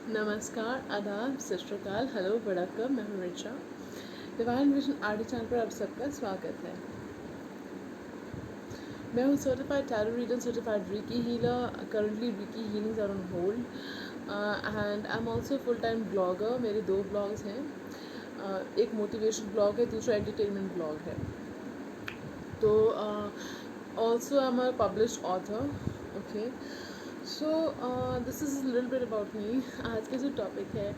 नमस्कार, आदाब, सत श्री अकाल, हेलो, वड़क्कम, मैं हूँ Richa. Divine Vision Art channel पर आप सबका स्वागत है। मैं हूँ certified tarot reader, certified reiki healer. Currently reiki healings are on hold and I am also full time blogger. मेरे 2 ब्लॉग्स हैं, एक मोटिवेशन ब्लॉग है, दूसरा एंटरटेनमेंट ब्लॉग है। तो also I am a published author. Okay, so this is little bit about me. आज का जो टॉपिक है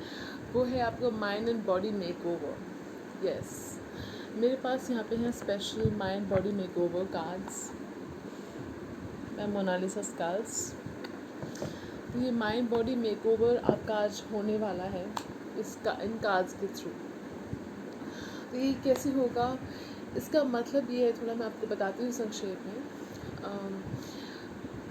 वो है आपका mind and body makeover. Yes, मेरे पास यहाँ पे हैं special mind body makeover cards by Monalisa Skulls. तो ये माइंड बॉडी मेकओवर आपका आज होने वाला है इन कार्ड्स के थ्रू। तो ये कैसे होगा, इसका मतलब ये है, थोड़ा मैं आपको बताती हूँ संक्षेप में।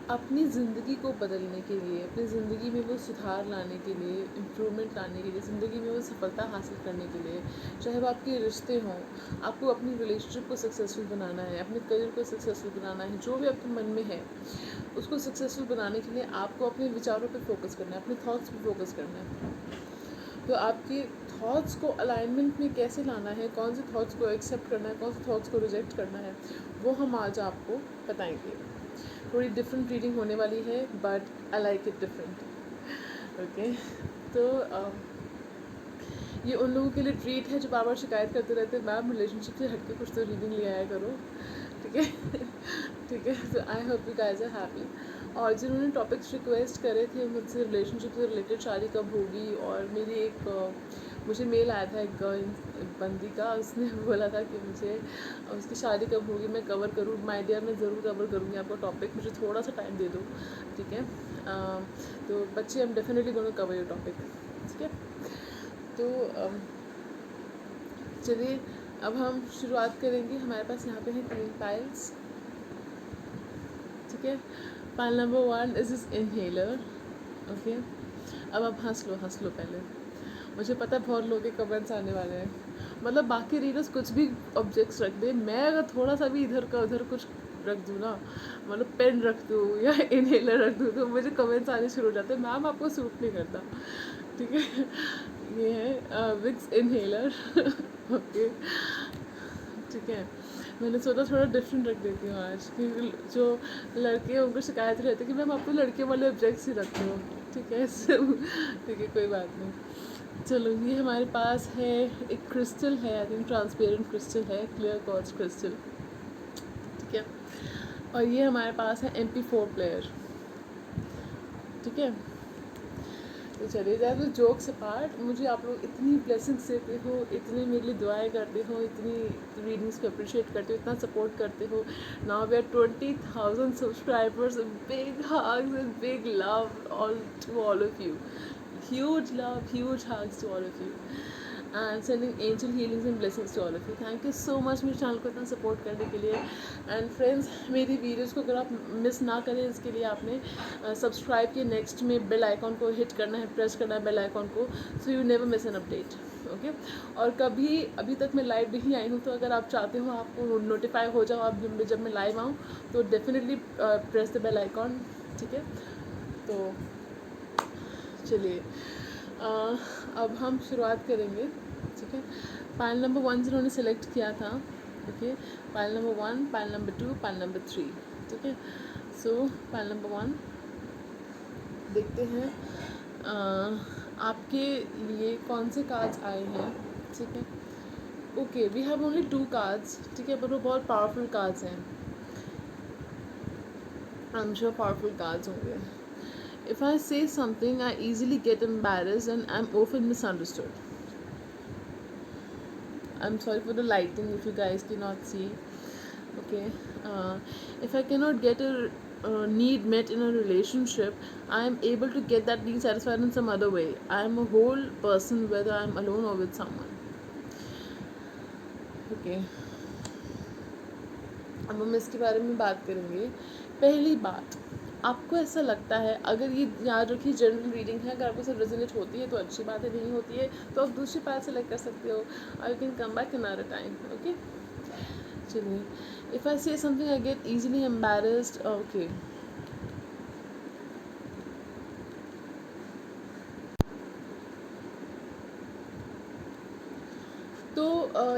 अपनी ज़िंदगी को बदलने के लिए, अपनी ज़िंदगी में वो सुधार लाने के लिए, इम्प्रूवमेंट लाने के लिए, ज़िंदगी में वो सफलता हासिल करने के लिए, चाहे वो आपके रिश्ते हों, आपको अपनी रिलेशनशिप को सक्सेसफुल बनाना है, अपने करियर को सक्सेसफुल बनाना है, जो भी आपके मन में है उसको सक्सेसफुल बनाने के लिए आपको अपने विचारों पर फोकस करना है, अपने थॉट्स पर फोकस करना है। तो आपके थॉट्स को अलाइनमेंट में कैसे लाना है, कौन से थॉट्स को एक्सेप्ट करना है, कौन से थॉट्स को रिजेक्ट करना है, वो हम आज आपको बताएंगे। थोड़ी डिफरेंट रीडिंग होने वाली है, but I like it different. Okay, तो ये उन लोगों के लिए ट्रीट है जो बार बार शिकायत करते रहते हैं, मैम रिलेशनशिप से हटके कुछ तो रीडिंग ले आया करो। ठीक है ठीक है, तो I hope you guys are happy. और जिन्होंने टॉपिक्स रिक्वेस्ट करे थे मुझसे रिलेशनशिप से रिलेटेड, शादी कब होगी, और मेरी मुझे मेल आया था एक बंदी का, उसने बोला था कि मुझे उसकी शादी कब होगी, मैं कवर करूँ। माय डियर, मैं ज़रूर कवर करूँगी आपका टॉपिक, मुझे थोड़ा सा टाइम दे दो। ठीक है, तो बच्चे, हम definitely gonna cover your topic. ठीक है, तो चलिए अब हम शुरुआत करेंगे। हमारे पास यहाँ पे हैं 3 पाइल्स। ठीक है, pile number 1 is inhaler. Okay, अब आप हंस लो पहले। मुझे पता है बहुत लोगों के कमेंट्स आने वाले हैं, मतलब बाकी रीडर्स कुछ भी ऑब्जेक्ट्स रख दें, मैं अगर थोड़ा सा भी इधर का उधर कुछ रख दूँ ना, मतलब पेन रख दूँ या इनहेलर रख दूँ, तो मुझे कमेंट्स आने शुरू हो जाते हैं, मैम आपको सूट नहीं करता। ठीक है, ये है विक्स इनहेलर। ओके, ठीक है, मैंने सोचा थोड़ा डिफरेंट रख देती हूँ आज, क्योंकि जो लड़के हैं उनको शिकायत रहती है कि मैम आप तो लड़के वाले ऑब्जेक्ट्स ही रखते हो। ठीक है, ठीक है, कोई बात नहीं। चलो, ये हमारे पास है एक क्रिस्टल है, आई थिंक ट्रांसपेरेंट क्रिस्टल है, क्लियर क्वार्ट्ज क्रिस्टल। ठीक है, और ये हमारे पास है MP4 प्लेयर। ठीक है, तो चलिए जाए, तो जोक्स अपार्ट, मुझे आप लोग इतनी ब्लेसिंग्स देते हो, इतनी मेरे लिए दुआएं करते हो, इतनी रीडिंग्स को अप्रिशिएट करते हो, इतना सपोर्ट करते हो। Now we are 20,000 subscribers, big hugs and big love all to all of you, huge love, huge hugs to all of you, and sending angel healings and blessings to all of you. Thank you so much मेरे channel को इतना support करने के लिए। And friends, मेरी videos को अगर आप मिस ना करें, इसके लिए आपने सब्सक्राइब के नेक्स्ट में बेल आइकॉन को हिट करना है, प्रेस करना है बेल आइकॉन को, सो you never miss an update. Okay, और कभी अभी तक मैं लाइव नहीं आई हूँ, तो अगर आप चाहते हो आपको नोटिफाई हो जाओ आप जब मैं लाइव आऊँ, तो definitely press the bell icon. ठीक है, तो चलिए अब हम शुरुआत करेंगे। ठीक है, पाइल नंबर 1 जिन्होंने सेलेक्ट किया था। Okay, pile number 1, pile number 2, pile number 3। ठीक है, सो पाइल नंबर 1 देखते हैं आपके लिए कौन से कार्ड्स आए हैं। ठीक है, okay, we have only 2 cards. ठीक है, पर वो बहुत पावरफुल कार्ड्स हैं, I am sure powerful cards होंगे। If I say something, I easily get embarrassed and I'm often misunderstood. I'm sorry for the lighting if you guys cannot see. Okay, if I cannot get a need met in a relationship, I am able to get that need satisfied in some other way. I am a whole person whether I am alone or with someone. Okay, अब हम इसके बारे में बात करेंगे। पहली बात, आपको ऐसा लगता है, अगर ये याद रखिए जनरल रीडिंग है, अगर आपको सिर्फ रेजोनेट होती है तो अच्छी बात है, नहीं होती है तो आप दूसरी पार्ट सेलेक्ट कर सकते हो, और you can come back another time. Okay, चलिए, if I say something I get easily embarrassed. Okay,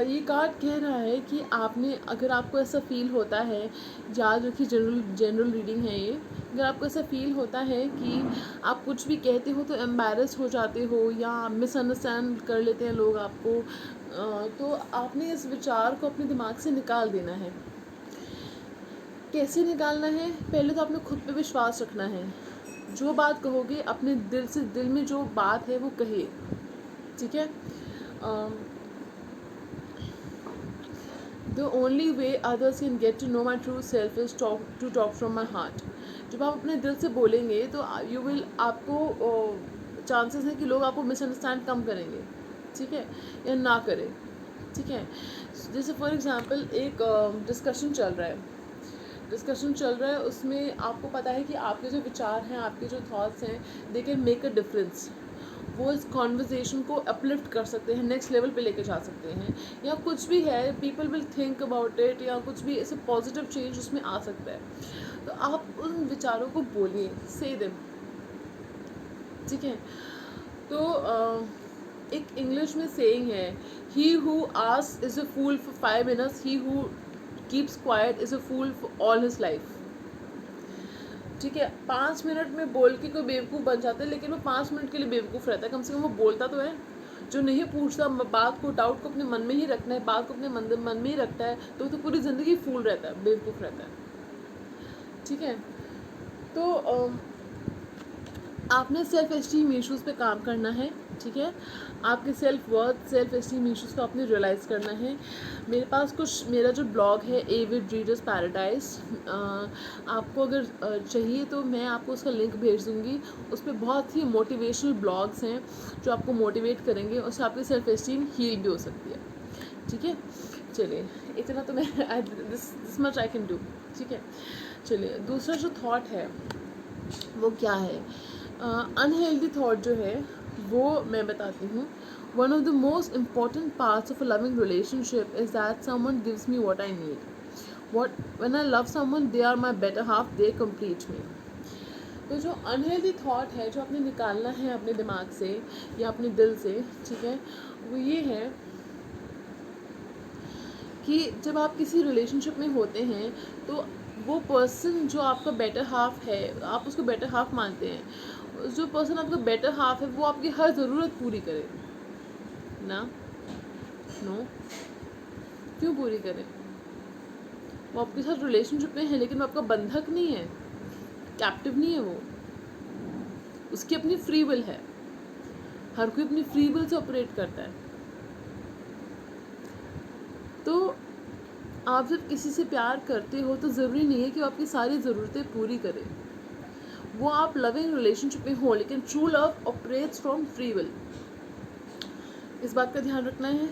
ये कार्ड कह रहा है कि आपने, अगर आपको ऐसा फील होता है, याद रखिए जनरल रीडिंग है ये, अगर आपको ऐसा फील होता है कि आप कुछ भी कहते हो तो एम्बैरस हो जाते हो या मिसअंडरस्टैंड कर लेते हैं लोग आपको, तो आपने इस विचार को अपने दिमाग से निकाल देना है। कैसे निकालना है? पहले तो आपने खुद पे विश्वास रखना है। जो बात कहोगे अपने दिल से, दिल में जो बात है वो कहे, ठीक है। The only way others can get to know my true self is to talk from my heart. जब आप अपने दिल से बोलेंगे तो यू विल, आपको चांसेस है कि लोग आपको मिसअंडरस्टैंड कम करेंगे, ठीक है, या ना करें, ठीक है। जैसे फॉर एग्ज़ाम्पल एक डिस्कशन चल रहा है, उसमें आपको पता है कि आपके जो विचार हैं, आपके जो थॉट्स हैं, they can make a difference. वो इस कॉन्वर्जेसन को अपलिफ्ट कर सकते हैं, नेक्स्ट लेवल पे लेके जा सकते हैं, या कुछ भी है, people will think about it, या कुछ भी ऐसे पॉजिटिव चेंज उसमें आ सकता है। तो आप उन विचारों को बोलिए, से देम, ठीक है। तो एक इंग्लिश में सेइंग है, he who asks is a fool for 5 minutes, he who keeps quiet is a fool for all his life, ठीक है। 5 मिनट में बोल के कोई बेवकूफ़ बन जाता है, लेकिन वो 5 मिनट के लिए बेवकूफ़ रहता है, कम से कम वो बोलता तो है। जो नहीं पूछता, बात को, डाउट को अपने मन में ही रखना है, बात को अपने मन में ही रखता है, तो पूरी ज़िंदगी फूल रहता है, बेवकूफ़ रहता है, ठीक है। तो आपने सेल्फ एस्टीम इश्यूज़ पे काम करना है, ठीक है। आपके self worth, self esteem issues को आपने रियलाइज़ करना है। मेरे पास कुछ, मेरा जो ब्लॉग है एविड रीडर्स पैराडाइज, आपको अगर चाहिए तो मैं आपको उसका लिंक भेज दूँगी। उस पर बहुत ही मोटिवेशनल ब्लॉग्स हैं जो आपको मोटिवेट करेंगे, उससे आपकी सेल्फ एस्टीम हील भी हो सकती है, ठीक है। चलिए, इतना तो मैं this much I can do, ठीक है। चलिए, दूसरा जो थॉट है वो क्या है? अनहेल्दी थॉट जो है वो मैं बताती हूँ। One of the most important parts of a loving relationship is that someone gives me what I need. When I love someone, they are my better half, they complete me. तो जो unhealthy thought है, जो आपने निकालना है अपने दिमाग से या अपने दिल से, ठीक है, वो ये है कि जब आप किसी रिलेशनशिप में होते हैं तो वो पर्सन जो आपका बेटर हाफ है, आप उसको बेटर हाफ मानते हैं, जो पर्सन आपका बेटर हाफ है वो आपकी हर ज़रूरत पूरी करे ना। नो, क्यों पूरी करे? वो आपके साथ रिलेशनशिप में है, लेकिन वो आपका बंधक नहीं है, कैप्टिव नहीं है। वो, उसकी अपनी फ्री विल है। हर कोई अपनी फ्री विल से ऑपरेट करता है। तो आप जब किसी से प्यार करते हो तो ज़रूरी नहीं है कि वो आपकी सारी ज़रूरतें पूरी करे। वो आप लविंग रिलेशनशिप में हो, लेकिन true love operates from free will. इस बात का ध्यान रखना है।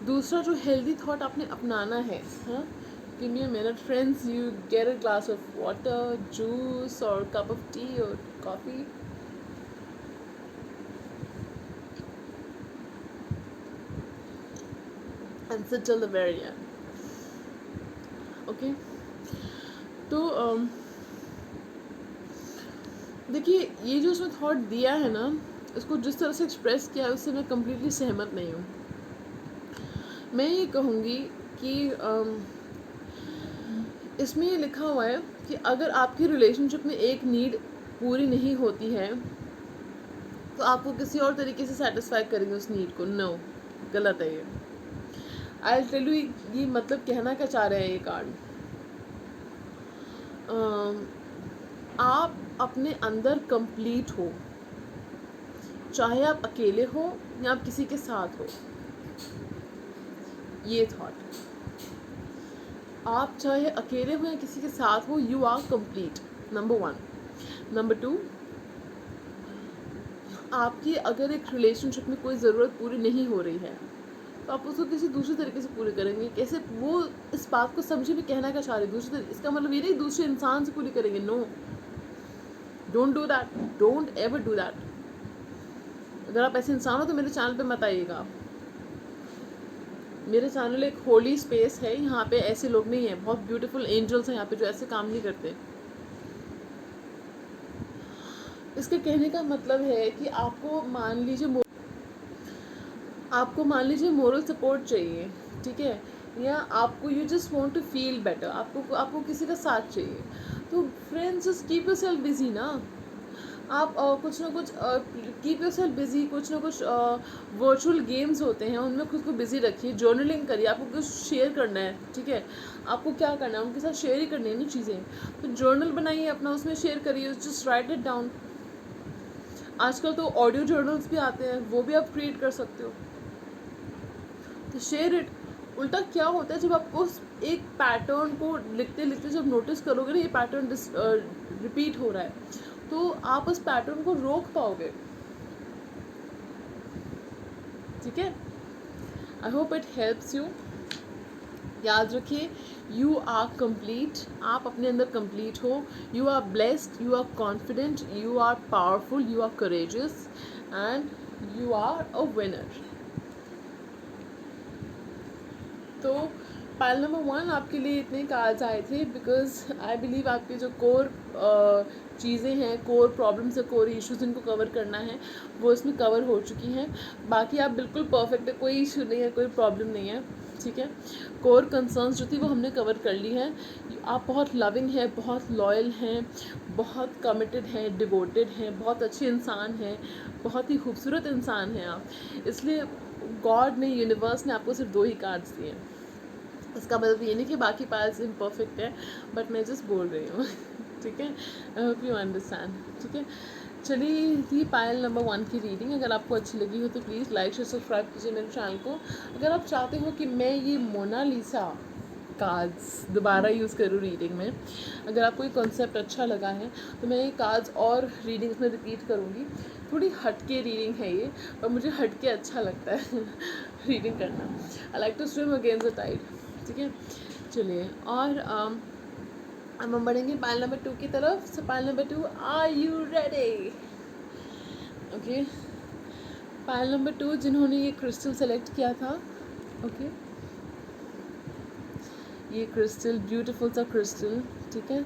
दूसरा जो हेल्दी थॉट आपने अपनाना है, हाँ, give me a minute friends, you get a glass of water, juice और कप ऑफ टी और coffee. And sit till the very and, okay. तो देखिए, ये जो उसमें थॉट दिया है ना, इसको जिस तरह से एक्सप्रेस किया है उससे मैं कम्प्लीटली सहमत नहीं हूँ। मैं ये कहूँगी कि इसमें ये लिखा हुआ है कि अगर आपकी रिलेशनशिप में एक नीड पूरी नहीं होती है तो आप वो किसी और तरीके से सेटिस्फाई करेंगे उस नीड को। नो, गलत है ये। आई टेल यू ये मतलब कहना क्या चाह रहे हैं ये कार्ड। आप अपने अंदर कंप्लीट हो, चाहे आप अकेले हो या आप किसी के साथ हो। ये थॉट, आप चाहे अकेले हो या किसी के साथ हो, you are complete, number 1। Number 2, आपकी अगर एक रिलेशनशिप में कोई ज़रूरत पूरी नहीं हो रही है तो आप उसको किसी दूसरे तरीके से पूरी करेंगे। कैसे? वो इस बात को समझे भी कहना क्या चाह रहे दूसरे, इसका मतलब ये नहीं दूसरे इंसान से पूरी करेंगे। No, don't do that, don't ever do that. अगर आप ऐसे इंसान हो तो मेरे चैनल पे मत आइएगा। मेरे चैनल एक होली स्पेस है, यहाँ पे ऐसे लोग नहीं हैं, बहुत ब्यूटीफुल एंजल्स हैं यहाँ पे जो ऐसे काम नहीं करते। इसके कहने का मतलब है कि आपको मान लीजिए मोरल सपोर्ट चाहिए, ठीक है, या आपको you just want to feel better, आपको किसी का साथ चाहिए, तो friends just keep yourself busy ना। आप कुछ ना कुछ कीप योरसेल्फ बिजी, कुछ ना कुछ वर्चुअल गेम्स होते हैं उनमें खुद को बिजी रखिए, जर्नलिंग करिए, आपको कुछ शेयर करना है, ठीक है, आपको क्या करना है, उनके साथ शेयर ही करनी है ना चीज़ें, तो जर्नल बनाइए अपना, उसमें शेयर करिए, जस्ट राइट इट डाउन। आजकल तो ऑडियो जर्नल्स भी आते हैं, वो भी आप क्रिएट कर सकते हो, तो शेयर इट। उल्टा क्या होता है, जब आपको एक पैटर्न को लिखते लिखते जब नोटिस करोगे ना ये पैटर्न रिपीट हो रहा है, तो आप उस पैटर्न को रोक पाओगे, ठीक है। I hope it helps you. याद रखिए, यू आर कंप्लीट, आप अपने अंदर कंप्लीट हो, you are blessed, you are confident, you are powerful, you are courageous and you are a winner. तो पाइल नंबर 1 आपके लिए इतने कार्ड्स आए थे बिकॉज आई बिलीव आपके जो कोर चीज़ें हैं, कोर प्रॉब्लम्स है, कोर इश्यूज जिनको कवर करना है वो इसमें कवर हो चुकी हैं। बाकी आप बिल्कुल परफेक्ट है, कोई इशू नहीं है, कोई प्रॉब्लम नहीं है, ठीक है। कोर कंसर्न्स जो थी वो हमने कवर कर ली है। आप बहुत लविंग है, बहुत लॉयल हैं, बहुत कमिटेड हैं, डिवोटेड हैं, बहुत अच्छे इंसान हैं, बहुत ही खूबसूरत इंसान हैं आप, इसलिए गॉड ने, यूनिवर्स ने आपको सिर्फ 2 ही कार्ड्स दिए हैं। इसका मतलब ये नहीं कि बाकी पायल्स इम्परफेक्ट है, बट मैं जस्ट बोल रही हूँ ठीक है, आई होप यू अंडरस्टैंड, ठीक है। चलिए थी पायल नंबर 1 की रीडिंग। अगर आपको अच्छी लगी हो तो प्लीज़ लाइक शेयर सब्सक्राइब कीजिए मेरे चैनल को। अगर आप चाहते हो कि मैं ये मोनालिसा कार्ड्स दोबारा यूज़ करूँ रीडिंग में, अगर आपको ये कॉन्सेप्ट अच्छा लगा है तो मैं ये कार्ड्स और रीडिंग्स में रिपीट करूँगी। थोड़ी हटके रीडिंग है ये, और मुझे हटके अच्छा लगता है रीडिंग करना। I like to swim against the tide, ठीक है। चलिए, और अब हम बढ़ेंगे पाइल नंबर 2 की तरफ। So pile number 2, are you ready? Okay, pile number 2 जिन्होंने ये क्रिस्टल सेलेक्ट किया था, ओके, ये क्रिस्टल ब्यूटीफुल सा क्रिस्टल, ठीक है।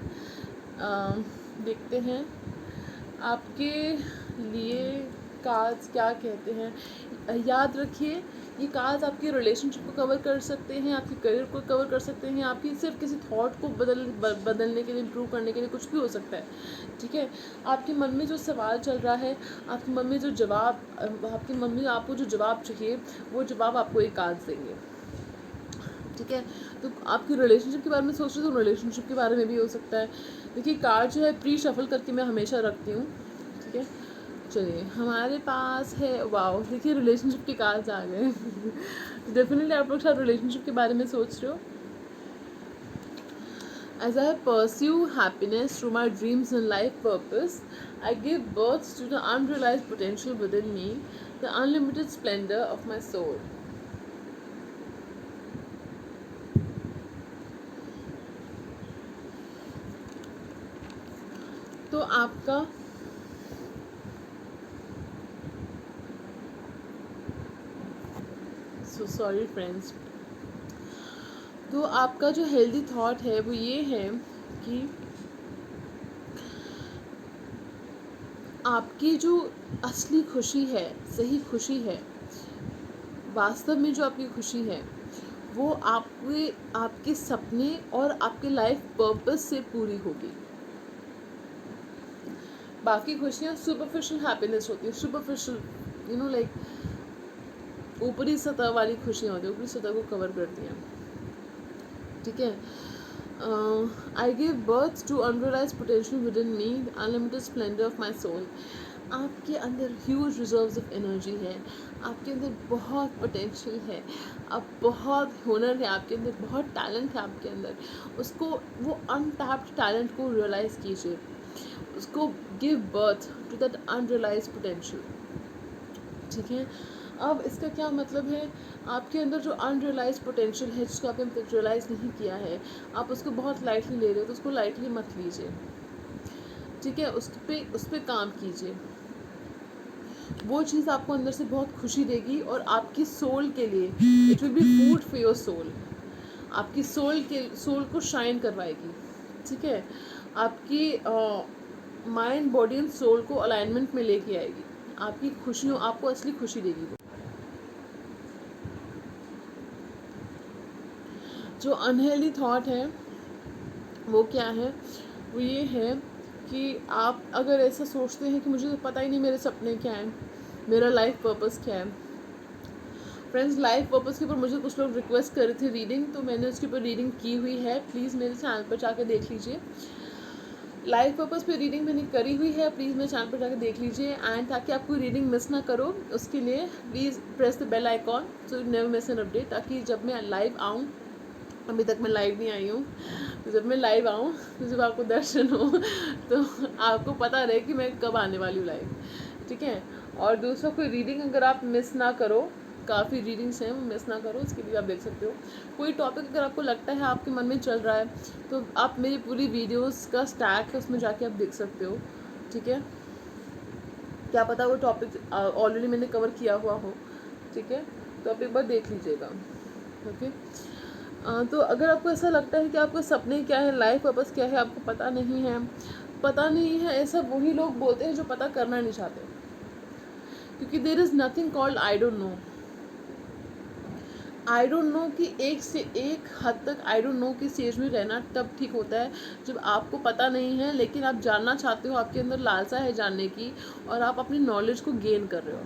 देखते हैं आपके लिए कार्ड्स क्या कहते हैं। याद रखिए, ये कार्ड्स आपकी रिलेशनशिप को कवर कर सकते हैं, आपके करियर को कवर कर सकते हैं, आपकी सिर्फ किसी थॉट को बदलने के लिए, इम्प्रूव करने के लिए, कुछ भी हो सकता है, ठीक है। आपके मन में जो सवाल चल रहा है, आपके मन में जो जवाब, आपके मन में आपको जो जवाब चाहिए, वो जवाब आपको ये कार्ड्स देंगे, ठीक है। तो आपकी रिलेशनशिप के बारे में सोच रहे हो तो रिलेशनशिप के बारे में भी हो सकता है। देखिए, कार्ड जो है प्री शफल करके मैं हमेशा रखती हूँ, ठीक है। चलिए, हमारे पास है, वाओ, देखिए रिलेशनशिप के कार्ड्स आ गए डेफिनेटली आप लोग शायद रिलेशनशिप के बारे में सोच रहे हो। As I pursue happiness through my dreams and life purpose, I give birth to the unrealized potential within me, the unlimited splendor of my soul. तो आपका सॉरी फ्रेंड्स, तो आपका जो हेल्दी थॉट है वो ये है कि आपकी जो असली खुशी है, सही खुशी है, वास्तव में जो आपकी खुशी है वो आपके सपने और आपके लाइफ पर्पस से पूरी होगी। बाकी खुशियाँ सुपरफिशियल हैप्पीनेस होती है, सुपरफिशियल, यू नो, लाइक ऊपरी सतह वाली खुशियाँ होती है, ऊपरी सतह को कवर करती हैं, ठीक है। I give birth to unrealised potential within me, unlimited splendour of my soul. आपके अंदर ह्यूज रिजर्व्स ऑफ एनर्जी है, आपके अंदर बहुत पोटेंशियल है, आप बहुत हुनर है, आपके अंदर बहुत टैलेंट है आपके अंदर, उसको, वो अनटैप्ड टैलेंट को रियलाइज़ कीजिए, उसको give birth to that unrealised potential, ठीक है। अब इसका क्या मतलब है, आपके अंदर जो अनरियलाइज पोटेंशियल है, जिसको आपने रियलाइज़ नहीं किया है, आप उसको बहुत लाइटली ले रहे हो, तो उसको लाइटली मत लीजिए, ठीक है। उस पर काम कीजिए, वो चीज़ आपको अंदर से बहुत खुशी देगी और आपकी सोल के लिए it will be food for your soul, आपकी सोल को शाइन करवाएगी, ठीक है। आपकी माइंड, बॉडी एंड सोल को अलाइनमेंट में लेके आएगी, आपकी खुशियों, आपको असली खुशी देगी वो, जो अनहेल्दी थॉट है वो क्या है, वो ये है कि आप अगर ऐसा सोचते हैं कि मुझे तो पता ही नहीं मेरे सपने क्या हैं, मेरा लाइफ पर्पस क्या है। फ्रेंड्स, लाइफ पर्पस के ऊपर मुझे कुछ लोग रिक्वेस्ट कर रहे थे रीडिंग, तो मैंने उसके ऊपर रीडिंग की हुई है, प्लीज़ मेरे चैनल पर जाकर देख लीजिए। लाइफ पर्पस पे रीडिंग मैंने करी हुई है, प्लीज़ मेरे चैनल पर जाकर देख लीजिए। एंड ताकि आपको रीडिंग मिस ना करो, उसके लिए please press the bell icon so you never miss an update, ताकि जब मैं लाइव आऊँ, अभी तक मैं लाइव नहीं आई हूँ, तो जब मैं लाइव आऊँ तो जब आपको दर्शन हो तो आपको पता रहे कि मैं कब आने वाली हूँ लाइव, ठीक है। और दूसरा, कोई रीडिंग अगर आप मिस ना करो, काफ़ी रीडिंग्स हैं, वो मिस ना करो, उसके लिए आप देख सकते हो। कोई टॉपिक अगर आपको लगता है आपके मन में चल रहा है, तो आप मेरी पूरी वीडियोस का स्टैक है, उसमें जाके आप देख सकते हो, ठीक है। क्या पता वो टॉपिक ऑलरेडी मैंने कवर किया हुआ हो, ठीक है, तो आप एक बार देख लीजिएगा, ओके। तो अगर आपको ऐसा लगता है कि आपके सपने क्या है, लाइफ पर्पस क्या है, आपको पता नहीं है, ऐसा वही लोग बोलते हैं जो पता करना नहीं चाहते, क्योंकि there is nothing called I don't know कि एक से एक हद तक आई डोंट नो की स्टेज में रहना तब ठीक होता है जब आपको पता नहीं है, लेकिन आप जानना चाहते हो, आपके अंदर लालसा है जानने की, और आप अपनी नॉलेज को गेन कर रहे हो,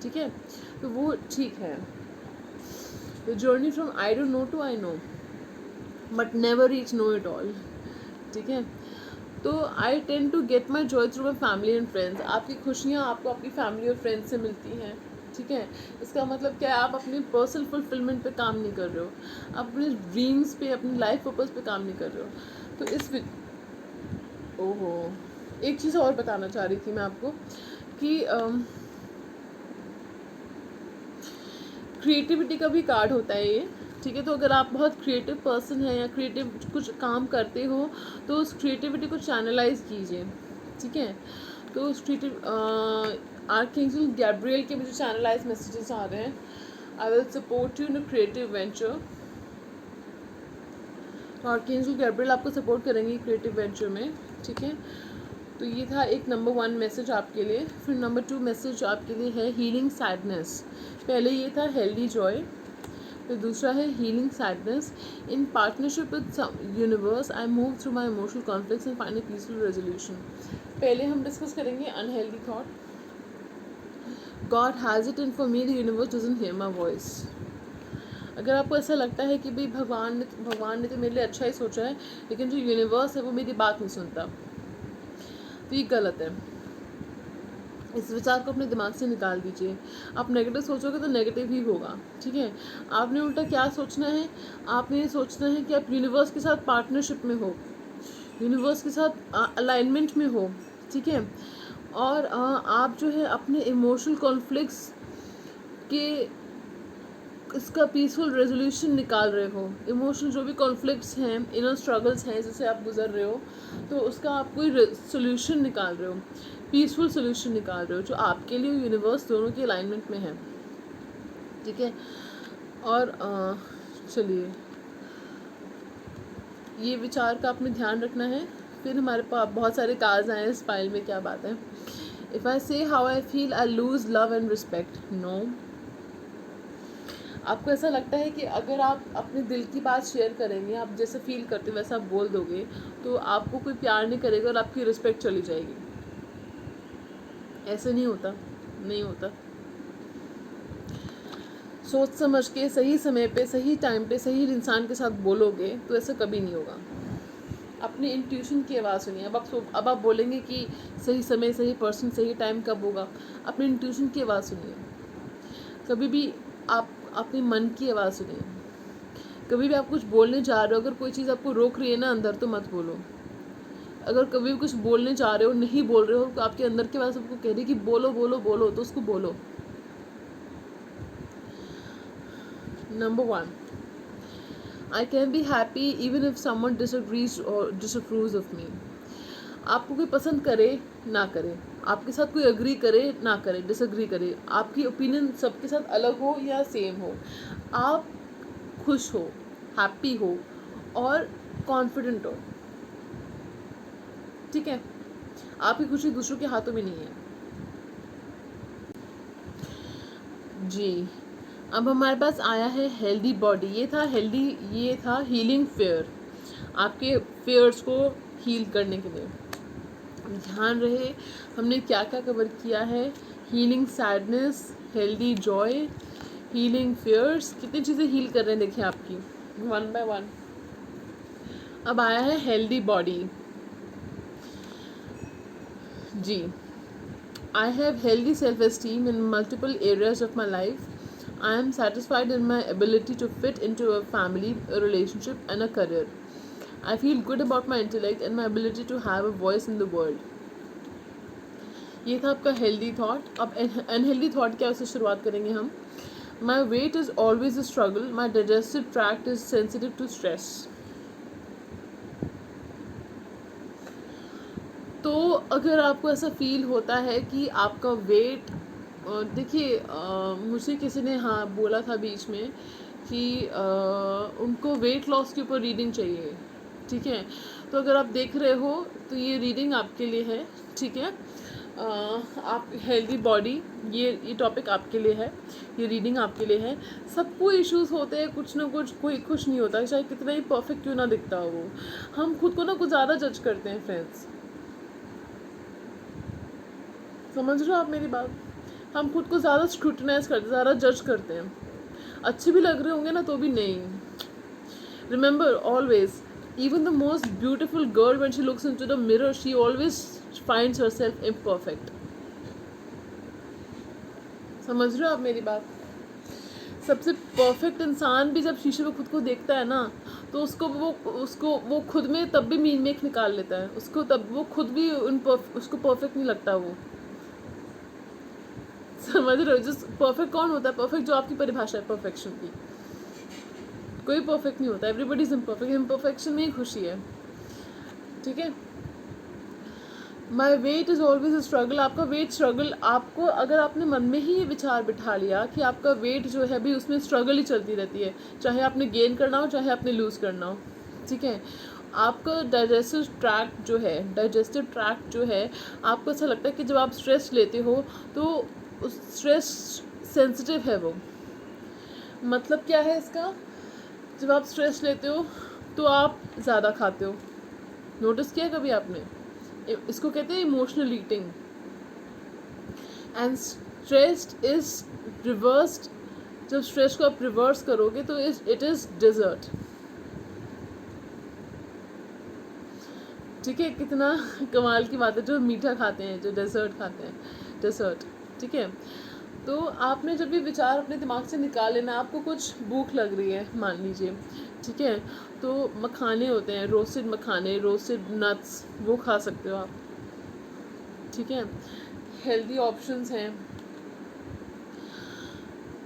ठीक है, तो वो ठीक है। The journey from I don't know to I know, but never reach know it all, ठीक है। तो I tend to get my joy through my family and friends. आपकी खुशियाँ आपको आपकी फैमिली और फ्रेंड्स से मिलती हैं, ठीक है। इसका मतलब क्या है, आप अपनी पर्सनल फुलफिलमेंट पे काम नहीं कर रहे हो, आप अपने ड्रीम्स पे, अपनी लाइफ पर्पस पे काम नहीं कर रहे हो। तो इस ओहो, एक चीज़ और बताना चाह रही थी मैं आपको कि क्रिएटिविटी का भी कार्ड होता है ये, ठीक है। तो अगर आप बहुत क्रिएटिव पर्सन हैं या क्रिएटिव कुछ काम करते हो, तो उस क्रिएटिविटी को चैनलाइज कीजिए, ठीक है। तो उस क्रिएटिव आर्कएंजल गैब्रियल के मुझे चैनलाइज मैसेजेस आ रहे हैं, I will support you in a creative venture. तो आर्कएंजल गैब्रियल आपको सपोर्ट करेंगे क्रिएटिव वेंचर में, ठीक है। तो ये था एक नंबर 1 मैसेज आपके लिए। फिर नंबर 2 मैसेज आपके लिए है हीलिंग सैडनेस। पहले ये था हेल्दी जॉय, फिर दूसरा है healing sadness. In partnership with universe I move through my emotional conflicts and find A peaceful resolution. पहले हम डिस्कस करेंगे unhealthy thought. God has it in for me, the universe doesn't here my voice. अगर आपको ऐसा लगता है कि भाई भगवान ने तो मेरे लिए अच्छा ही सोचा है, लेकिन जो यूनिवर्स है वो मेरी बात नहीं सुनता, तो ये गलत है। इस विचार को अपने दिमाग से निकाल दीजिए। आप नेगेटिव सोचोगे तो नेगेटिव ही होगा, ठीक है। आपने उल्टा क्या सोचना है, आपने ये सोचना है कि आप यूनिवर्स के साथ पार्टनरशिप में हो, यूनिवर्स के साथ अलाइनमेंट में हो, ठीक है। और आप जो है अपने इमोशनल कॉन्फ्लिक्ट्स के इसका पीसफुल रेजोल्यूशन निकाल रहे हो। इमोशनल जो भी कॉन्फ्लिक्ट्स हैं, इनर स्ट्रगल्स हैं जिससे आप गुजर रहे हो, तो उसका आप कोई सोल्यूशन निकाल रहे हो, पीसफुल सोल्यूशन निकाल रहे हो जो आपके लिए यूनिवर्स दोनों की अलाइनमेंट में है, ठीक है। और चलिए, ये विचार का आपने ध्यान रखना है। फिर हमारे पास बहुत सारे कार्ड्स आए हैं इस फाइल में, क्या बात है। If I say how I feel I lose love and respect, no. आपको ऐसा लगता है कि अगर आप अपने दिल की बात शेयर करेंगे, आप जैसे फील करते हो वैसा आप बोल दोगे, तो आपको कोई प्यार नहीं करेगा और आपकी रिस्पेक्ट चली जाएगी। ऐसे नहीं होता, नहीं होता। सोच समझ के सही समय पे, सही टाइम पे, सही इंसान के साथ बोलोगे तो ऐसा कभी नहीं होगा। अपनी इंट्यूशन की आवाज़ सुनिए। अब आप बोलेंगे कि सही समय, सही पर्सन, सही टाइम कब होगा, अपनी इंट्यूशन की आवाज़ सुनिए। कभी भी आप अपने मन की आवाज़ सुनिए। कभी भी आप कुछ बोलने जा रहे हो, अगर कोई चीज़ आपको रोक रही है ना अंदर, तो मत बोलो। अगर कभी भी कुछ बोलने जा रहे हो, नहीं बोल रहे हो, तो आपके अंदर की आवाज़ आपको कह रही है कि बोलो बोलो बोलो, तो उसको बोलो। Number 1, I can be happy even if someone disagrees और डिसअप्रूव्स ऑफ मी। आपको कोई पसंद करे ना करे, आपके साथ कोई अग्री करे ना करे, डिसएग्री करे, आपकी ओपिनियन सबके साथ अलग हो या सेम हो, आप खुश हो, हैप्पी हो और कॉन्फिडेंट हो, ठीक है। आपकी खुशी दूसरों के हाथों में नहीं है। जी, अब हमारे पास आया है हेल्दी बॉडी। ये था हीलिंग फेयर, आपके फेयर्स को हील करने के लिए। ध्यान रहे हमने क्या क्या कवर किया है। Healing sadness, healthy joy, healing fears, कितनी चीज़ें हील कर रहे हैं देखिए आपकी, वन बाय वन। अब आया है हेल्दी बॉडी। जी, I have healthy self esteem in multiple areas of my life. I am satisfied in my ability to fit into a family, a relationship, and a career. I feel good about my intellect and my ability to have a voice in the world. ये था आपका healthy thought. अब unhealthy thought क्या है, उससे शुरुआत करेंगे हम। My weight is always a struggle, my digestive tract is sensitive to stress. तो अगर आपको ऐसा फील होता है कि आपका वेट, देखिए मुझे किसी ने हाँ बोला था बीच में कि उनको वेट लॉस के ऊपर रीडिंग चाहिए, ठीक है। तो अगर आप देख रहे हो तो ये रीडिंग आपके लिए है, ठीक है। आप हेल्दी बॉडी, ये टॉपिक आपके लिए है, ये रीडिंग आपके लिए है। सबको इश्यूज होते हैं कुछ ना कुछ, कोई खुश नहीं होता, चाहे कितना ही परफेक्ट क्यों ना दिखता हो वो। हम खुद को ना कुछ ज़्यादा जज करते हैं फ्रेंड्स, समझ रहे हो आप मेरी बात। हम खुद को ज़्यादा स्क्रूटनाइज करते, ज़्यादा जज करते हैं। अच्छे भी लग रहे होंगे ना तो भी नहीं। Remember always, even the most beautiful girl, when she looks into the mirror, she always finds herself imperfect. समझ रहे हो आप मेरी बात। सबसे परफेक्ट इंसान भी जब शीशे में खुद को देखता है ना, तो उसको वो खुद में तब भी मीन मेक निकाल लेता है, उसको तब वो खुद भी उसको परफेक्ट नहीं लगता वो। समझ रहे हो, जिस परफेक्ट कौन होता है? परफेक्ट जो आपकी परिभाषा है परफेक्शन की। कोई परफेक्ट नहीं होता, एवरीबडी इज इम्परफेक्ट। इम्परफेक्शन में ही खुशी है, ठीक है। माई weight is always a struggle. आपका वेट स्ट्रगल, आपको अगर आपने मन में ही ये विचार बिठा लिया कि आपका वेट जो है भी उसमें स्ट्रगल ही चलती रहती है, चाहे आपने गेन करना हो चाहे आपने लूज़ करना हो, ठीक है। आपका डाइजेस्टिव ट्रैक्ट जो है आपको ऐसा लगता है कि जब आप स्ट्रेस लेते हो तो उस स्ट्रेस सेंसिटिव है वो। मतलब क्या है इसका? जब आप स्ट्रेस लेते हो तो आप ज़्यादा खाते हो। नोटिस किया कभी आपने? इसको कहते हैं emotional eating. And stressed is reversed. जब स्ट्रेस को आप रिवर्स करोगे तो इट इज़ डिज़र्ट, ठीक है। कितना कमाल की बात है, जो मीठा खाते हैं, जो डेजर्ट खाते हैं, डेजर्ट, ठीक है। तो आपने जब भी विचार अपने दिमाग से निकाल लेना, आपको कुछ भूख लग रही है मान लीजिए, ठीक है, तो मखाने होते हैं, रोस्टेड मखाने, रोस्टेड नट्स, वो खा सकते हो आप, ठीक है। हेल्दी ऑप्शंस हैं।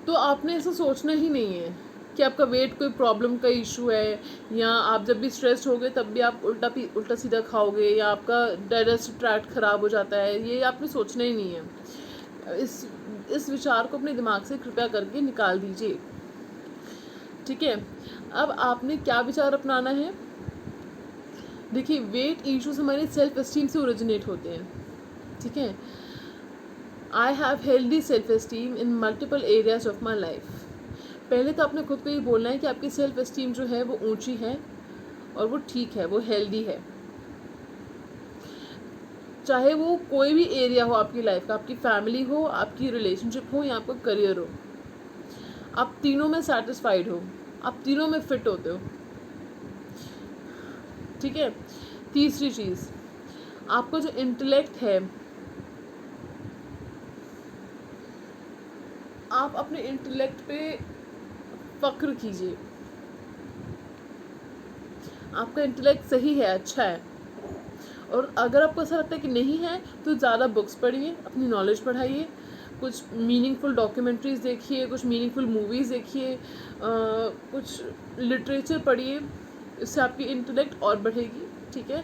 तो आपने ऐसा सोचना ही नहीं है कि आपका वेट कोई प्रॉब्लम का इशू है, या आप जब भी स्ट्रेस होगे तब भी आप उल्टा सीधा खाओगे, या आपका डाइजेस्टिव ट्रैक्ट ख़राब हो जाता है, ये आपने सोचना ही नहीं है। इस विचार को अपने दिमाग से कृपया करके निकाल दीजिए, ठीक है। अब आपने क्या विचार अपनाना है? देखिए, वेट इश्यूज हमारे सेल्फ एस्टीम से ओरिजिनेट होते हैं, ठीक है। आई have healthy self esteem in multiple areas of my life. पहले तो आपने खुद को ये बोलना है कि आपकी सेल्फ एस्टीम जो है वो ऊंची है और वो ठीक है, वो हेल्दी है। चाहे वो कोई भी एरिया हो आपकी लाइफ का, आपकी फैमिली हो, आपकी रिलेशनशिप हो, या आपका करियर हो, आप तीनों में सेटिस्फाइड हो, आप तीनों में फिट होते हो, ठीक है। तीसरी चीज़, आपका जो इंटेलेक्ट है, आप अपने इंटेलेक्ट पे फक्र कीजिए। आपका इंटेलेक्ट सही है, अच्छा है। और अगर आपको ऐसा लगता है कि नहीं है तो ज़्यादा बुक्स पढ़िए, अपनी नॉलेज बढ़ाइए, कुछ मीनिंगफुल डॉक्यूमेंट्रीज़ देखिए, कुछ मीनिंगफुल मूवीज़ देखिए, कुछ लिटरेचर पढ़िए, इससे आपकी इंटेलेक्ट और बढ़ेगी, ठीक है।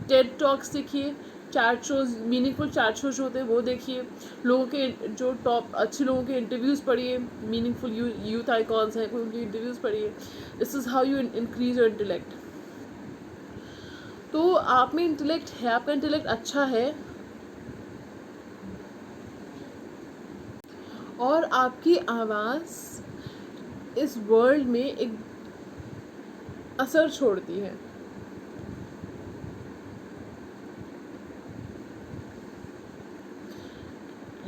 टेड टॉक्स देखिए, chat shows, meaningful chat shows होते हैं वो देखिए, लोगों के जो टॉप अच्छे लोगों के इंटरव्यूज़ पढ़िए, मीनिंगफुल यूथ आइकॉन्स हैं, उनके इंटरव्यूज़ पढ़िए। This is how you increase your intellect. तो आप में इंटेलेक्ट है, आपका इंटेलेक्ट अच्छा है, और आपकी आवाज़ इस वर्ल्ड में एक असर छोड़ती है।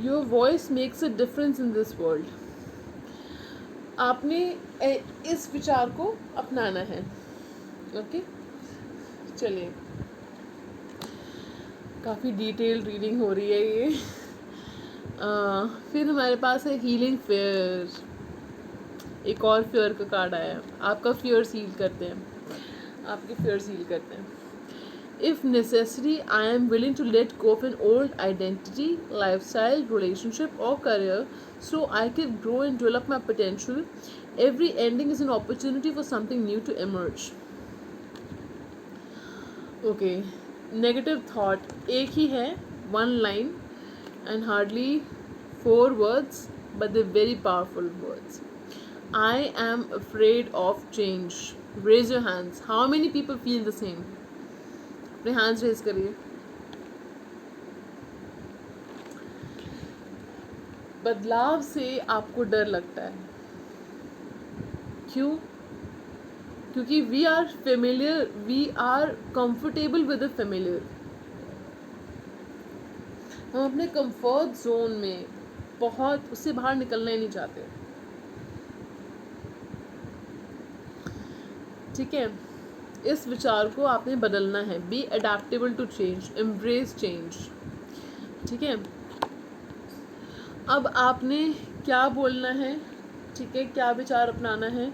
Your voice makes a difference in this world. आपने इस विचार को अपनाना है। ओके, चलिए, काफ़ी डिटेल रीडिंग हो रही है ये। फिर हमारे पास है हीलिंग फेयर। एक और फेयर का कार्ड आया है। आपका फेयर सील करते हैं, आपके फेयर सील करते हैं। If necessary, I am willing to let go of an old identity, lifestyle, relationship, or career so I can grow and develop my potential. Every ending is an opportunity for something new to emerge. Okay, negative thought एक ही है, one line and hardly 4 words, but they're very powerful words. I am afraid of change. Raise your hands. How many people feel the same? अपने hands raise करिए। बदलाव से आपको डर लगता है। क्यों? क्योंकि we are familiar, we are comfortable with the familiar. हम अपने कंफर्ट जोन में बहुत, उससे बाहर निकलना ही नहीं चाहते। ठीक है, इस विचार को आपने बदलना है। Be adaptable to change, embrace change. ठीक है, अब आपने क्या बोलना है? ठीक है, क्या विचार अपनाना है?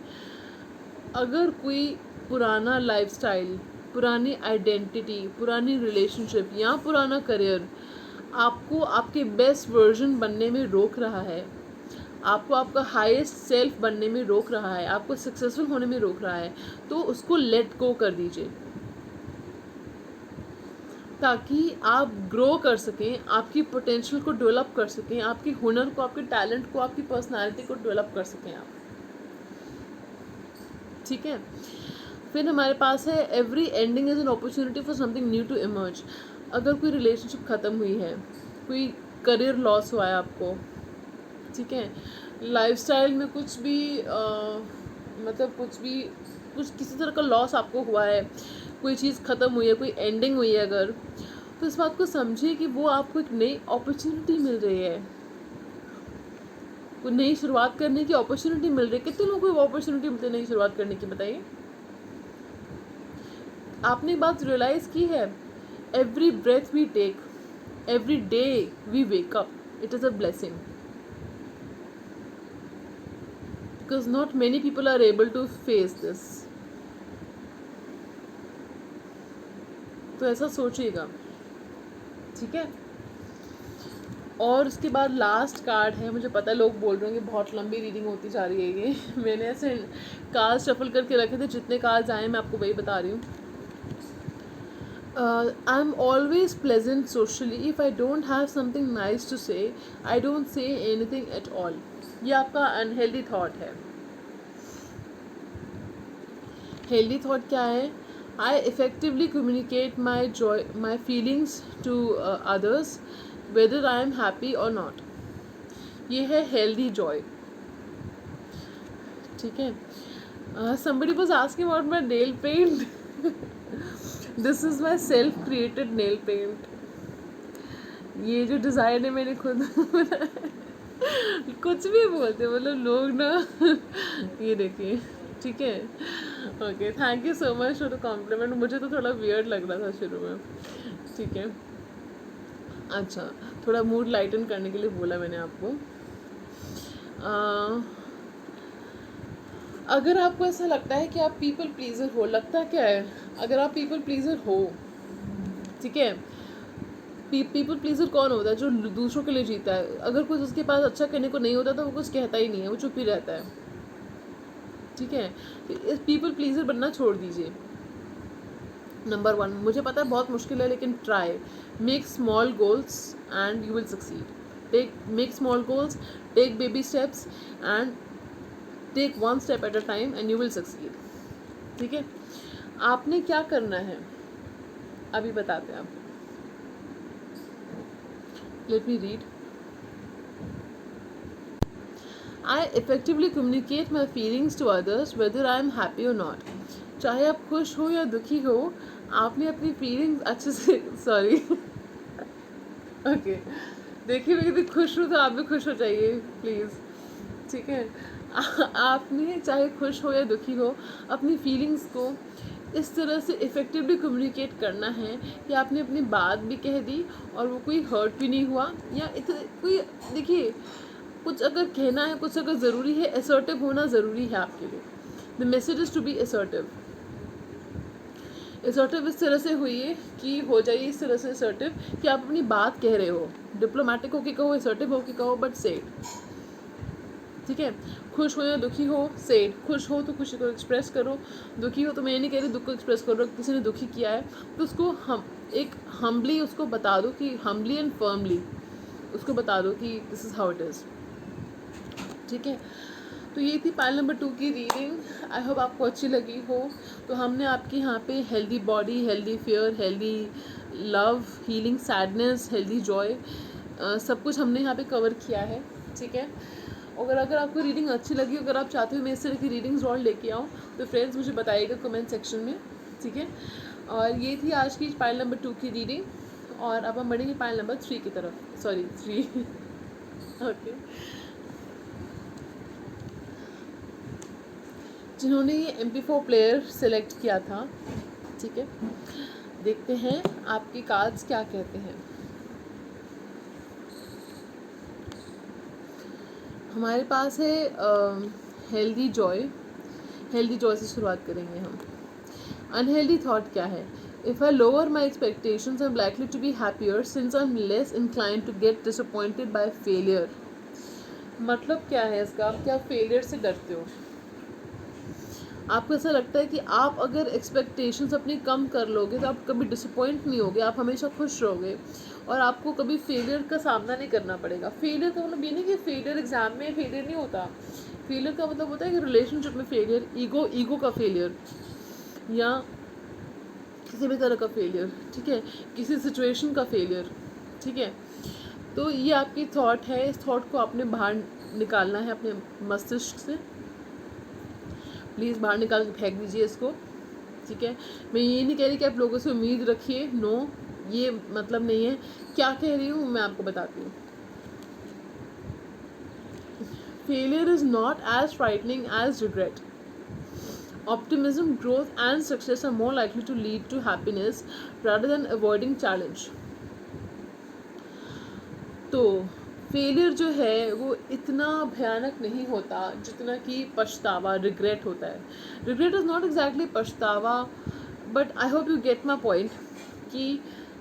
अगर कोई पुराना लाइफस्टाइल, पुरानी आइडेंटिटी, पुरानी रिलेशनशिप या पुराना करियर आपको आपके बेस्ट वर्जन बनने में रोक रहा है, आपको आपका हाईएस्ट सेल्फ बनने में रोक रहा है, आपको सक्सेसफुल होने में रोक रहा है, तो उसको लेट गो कर दीजिए, ताकि आप ग्रो कर सकें, आपकी पोटेंशियल को डेवलप कर सकें, आपकी हुनर को, आपके टैलेंट को, आपकी पर्सनालिटी को डेवलप कर सकें आप। ठीक है, फिर हमारे पास है every ending is an opportunity for something new to emerge. अगर कोई रिलेशनशिप ख़त्म हुई है, कोई करियर लॉस हुआ है आपको, ठीक है, लाइफस्टाइल में कुछ भी मतलब कुछ किसी तरह का लॉस आपको हुआ है, कोई चीज़ ख़त्म हुई है, कोई एंडिंग हुई है अगर, तो इस बात को समझिए कि वो आपको एक नई अपॉर्चुनिटी मिल रही है, कोई नई शुरुआत करने की अपॉर्चुनिटी मिल रही है। कितने लोगों को अपॉर्चुनिटी मिलती है नई शुरुआत करने की, बताइए। आपने बात रियलाइज़ की है? Every breath we take, every day we wake up, it is a blessing, because not many people are able to face this. तो ऐसा सोचिएगा, ठीक है। और उसके बाद लास्ट कार्ड है। मुझे पता है लोग बोल रहे हैं कि बहुत लंबी रीडिंग होती जा रही है ये। मैंने ऐसे कार्ड शफल करके रखे थे, जितने कार्ड्स आए मैं आपको वही बता रही हूँ। I am always pleasant socially, if I don't have something nice to say I don't say anything at all. ये आपका अनहेल्दी थॉट है। हेल्दी थॉट क्या है? I effectively communicate my joy, my feelings to others whether I am happy or not। ये है healthy Joy. ठीक है, somebody was asking about my nail paint। this is my self created nail paint। ये जो design है मैंने खुद बनाया। कुछ भी बोलते मतलब लोग ना। ये देखिए, ठीक है। Okay, thank you so much for the compliment. मुझे तो थोड़ा वियर्ड लग रहा था शुरू में, ठीक है। अच्छा, थोड़ा मूड लाइटन करने के लिए बोला मैंने आपको। अगर आपको ऐसा लगता है कि आप पीपल प्लीज़र हो, लगता क्या है अगर आप पीपल प्लीज़र हो, ठीक है। पीपल प्लीज़र कौन होता है? जो दूसरों के लिए जीता है। अगर कुछ उसके पास अच्छा करने को नहीं होता तो वो कुछ कहता ही नहीं है, वो चुप ही रहता है, ठीक है। इस पीपल प्लीज़र बनना छोड़ दीजिए। नंबर 1, मुझे पता है बहुत मुश्किल है, लेकिन try, make small goals and you will succeed. Make small goals, take baby steps and take 1 step at a time and you will succeed. ठीक है, आपने क्या करना है अभी बताते हैं आप। Let me read. I effectively communicate my feelings to others whether I am happy और नॉट. चाहे आप खुश हो या दुखी हो, आपने अपनी फीलिंग्स अच्छे से सॉरी ओके देखिए, मैं कितनी खुश हूँ तो आप भी खुश हो जाइए प्लीज़. ठीक है. आपने चाहे खुश हो या दुखी हो, अपनी फीलिंग्स को इस तरह से इफ़ेक्टिवली कम्युनिकेट करना है कि आपने अपनी बात भी कह दी और वो कोई हर्ट भी नहीं हुआ, या कोई देखिए, कुछ अगर कहना है, कुछ अगर ज़रूरी है, असर्टिव होना ज़रूरी है आपके लिए. The message is to be assertive. Assertive इस तरह से हुई है कि हो जाइए इस तरह से असर्टिव कि आप अपनी बात कह रहे हो. डिप्लोमेटिक होके कहो, असर्टिव होके कहो, बट से ठीक है. खुश हो या दुखी हो, से खुश हो तो खुशी को एक्सप्रेस करो, दुखी हो तो मैं ये नहीं कह रही दुख को एक्सप्रेस करो. किसी ने दुखी किया है तो उसको हम एक हम्बली उसको बता दो कि हम्बली एंड फर्मली उसको बता दो कि this is how it is. ठीक है. तो ये थी पाइल नंबर 2 की रीडिंग. आई होप आपको अच्छी लगी हो. तो हमने आपके यहाँ पे healthy body, healthy fear, healthy love, healing sadness, healthy Joy, सब कुछ हमने यहाँ पे कवर किया है. ठीक है. अगर आपको रीडिंग अच्छी लगी, अगर आप चाहते हो मैं इस तरह की रीडिंग्स और लेके आऊँ, तो फ्रेंड्स मुझे बताइएगा कमेंट सेक्शन में. ठीक है. और ये थी आज की पाइल नंबर 2 की रीडिंग. और अब हम बढ़ेंगे पाइल नंबर 3 की तरफ. Sorry 3 okay. जिन्होंने ये MP4 प्लेयर सेलेक्ट किया था, ठीक है, देखते हैं आपके कार्ड्स क्या कहते हैं. हमारे पास है हेल्दी जॉय. हेल्दी जॉय से शुरुआत करेंगे हम. अनहेल्दी थॉट क्या है? If I lower my expectations I am likely to be happier since I am less inclined to get disappointed by failure. मतलब क्या है इसका? आप क्या फेलियर से डरते हो? आपको ऐसा लगता है कि आप अगर एक्सपेक्टेशंस अपनी कम कर लोगे तो आप कभी डिसअपॉइंट नहीं होगे, आप हमेशा खुश रहोगे और आपको कभी फेलियर का सामना नहीं करना पड़ेगा. फेलियर का मतलब ये नहीं कि फेलियर एग्जाम में फेलियर नहीं होता. फेलियर का मतलब होता है कि रिलेशनशिप में फेलियर, ईगो का फेलियर, या किसी भी तरह का फेलियर. ठीक है. किसी सिचुएशन का फेलियर. ठीक है. तो ये आपकी थॉट है. इस थॉट को आपने बाहर निकालना है अपने मस्तिष्क से. प्लीज़ बाहर निकाल के फेंक दीजिए इसको. ठीक है. मैं ये नहीं कह रही कि आप लोगों से उम्मीद रखिए, नो, ये मतलब नहीं है. क्या कह रही हूँ मैं आपको बताती हूँ. Failure is not as frightening as regret. Optimism, growth and success are more likely to lead to happiness rather than avoiding challenge. तो फेलियर जो है वो इतना भयानक नहीं होता जितना कि पछतावा, रिग्रेट होता है. रिग्रेट इज़ नॉट एग्जैक्टली पछतावा, but I hope you get my point कि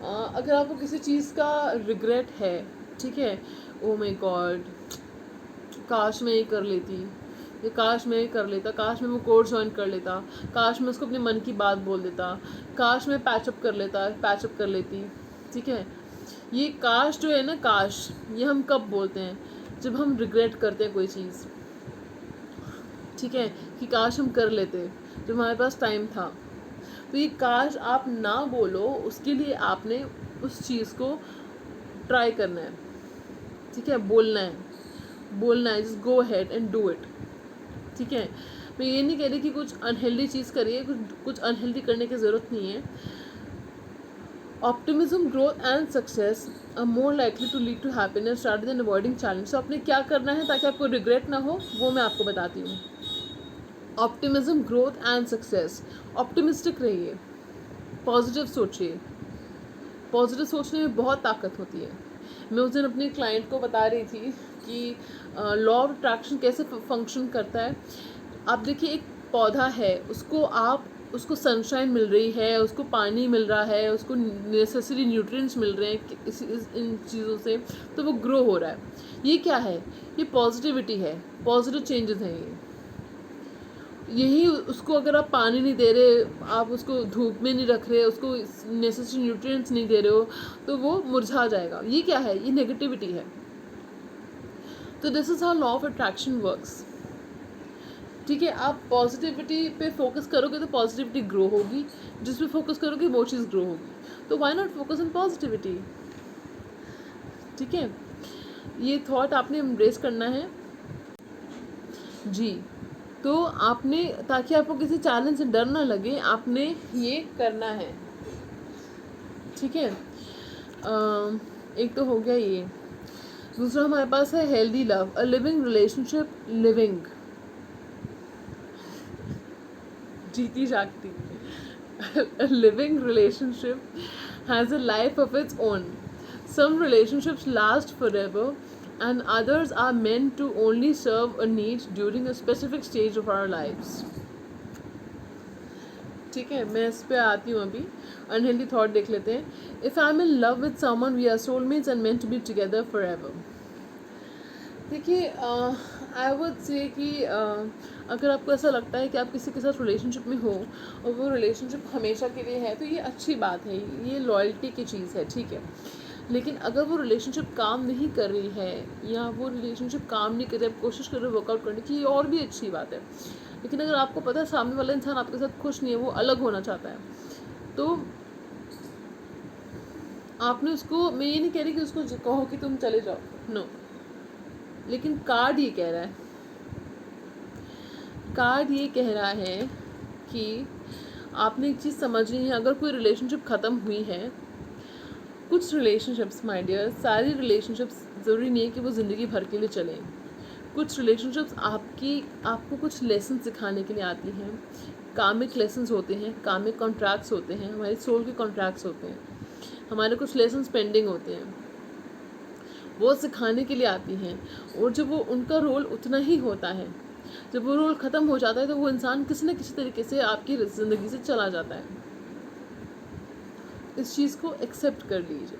अगर आपको किसी चीज़ का रिग्रेट है, ठीक है, ओ माय गॉड, काश मैं ये कर लेती, ये काश मैं ये कर लेता, काश मैं वो कोर्स ज्वाइन कर लेता, काश मैं उसको अपने मन की बात बोल देता, काश मैं पैचअप कर लेती. ठीक है. ये काश जो है ना, काश, ये हम कब बोलते हैं? जब हम रिग्रेट करते हैं कोई चीज़. ठीक है. कि काश हम कर लेते जब हमारे पास टाइम था. तो ये काश आप ना बोलो, उसके लिए आपने उस चीज़ को ट्राई करना है. ठीक है. बोलना है, just go ahead and do it. ठीक है. मैं ये नहीं कह रही कि कुछ अनहेल्दी चीज़ करिए, कुछ अनहेल्दी करने की ज़रूरत नहीं है. Optimism, growth and success are more likely to lead to happiness rather than avoiding challenge. तो आपने क्या करना है ताकि आपको रिग्रेट ना हो, वो मैं आपको बताती हूँ. Optimism, growth and success. Optimistic रहिए, पॉजिटिव सोचिए. पॉजिटिव सोचने में बहुत ताकत होती है. मैं उस दिन अपने क्लाइंट को बता रही थी कि लॉ ऑफ अट्रैक्शन कैसे फंक्शन करता है. आप देखिए, एक पौधा है, उसको सनशाइन मिल रही है, उसको पानी मिल रहा है, उसको नेसेसरी न्यूट्रिएंट्स मिल रहे हैं इन चीज़ों से, तो वो ग्रो हो रहा है. ये क्या है? ये पॉजिटिविटी है, पॉजिटिव चेंजेस हैं ये. यही उसको अगर आप पानी नहीं दे रहे, आप उसको धूप में नहीं रख रहे, उसको नेसेसरी न्यूट्रिएंट्स नहीं दे रहे हो, तो वो मुरझा जाएगा. ये क्या है? ये नेगेटिविटी है. तो this is how law of attraction works. ठीक है. आप पॉजिटिविटी पे फोकस करोगे तो पॉजिटिविटी ग्रो होगी, जिस पे फोकस करोगे वो चीज़ ग्रो होगी. तो why not focus on positivity. ठीक है. ये थॉट आपने एम्ब्रेस करना है. जी। तो आपने, ताकि आपको किसी चैलेंज से डर ना लगे, आपने ये करना है, ठीक है। एक तो हो गया ये। दूसरा हमारे पास है healthy love, a living relationship, living, जीती जागती। A living relationship has a life of its own. Some relationships last forever, and others are meant to only serve a need during a specific stage of our lives. ठीक है, मैं इस पे आती हूँ अभी। अनहेल्दी थॉट देख लेते हैं। If I am in love with someone, we are soulmates and meant to be together for ever. देखिए, आई वुड से कि अगर आपको ऐसा लगता है कि आप किसी के साथ रिलेशनशिप में हो और वो रिलेशनशिप हमेशा के लिए है, तो ये अच्छी बात है, ये लॉयल्टी की चीज़ है, ठीक है। लेकिन अगर वो रिलेशनशिप काम नहीं कर रही है या वो रिलेशनशिप काम नहीं कर रही, आप कोशिश कर रहे हो वर्कआउट करने की, ये और भी अच्छी बात है। लेकिन अगर आपको पता है सामने वाला इंसान आपके साथ खुश नहीं है, वो अलग होना चाहता है, तो आपने उसको, मैं ये नहीं कह रही कि उसको कहो कि तुम चले जाओ, नो। लेकिन कार्ड ये कह रहा है, कार्ड ये कह रहा है कि आपने एक चीज़ समझनी है। अगर कोई रिलेशनशिप ख़त्म हुई है, कुछ रिलेशनशिप्स माय डियर, सारी रिलेशनशिप्स ज़रूरी नहीं है कि वो ज़िंदगी भर के लिए चलें। कुछ रिलेशनशिप्स आपको कुछ लेसन सिखाने के लिए आती हैं। कामिक लेसन्स होते हैं, कामिक कॉन्ट्रैक्ट्स होते हैं, हमारी सोल के कॉन्ट्रैक्ट्स होते हैं, हमारे कुछ लेसन्स पेंडिंग होते हैं, वो सिखाने के लिए आती हैं। और जब वो, उनका रोल उतना ही होता है, जब वो रोल ख़त्म हो जाता है तो वो इंसान किसी न किसी तरीके से आपकी ज़िंदगी से चला जाता है। इस चीज़ को एक्सेप्ट कर लीजिए,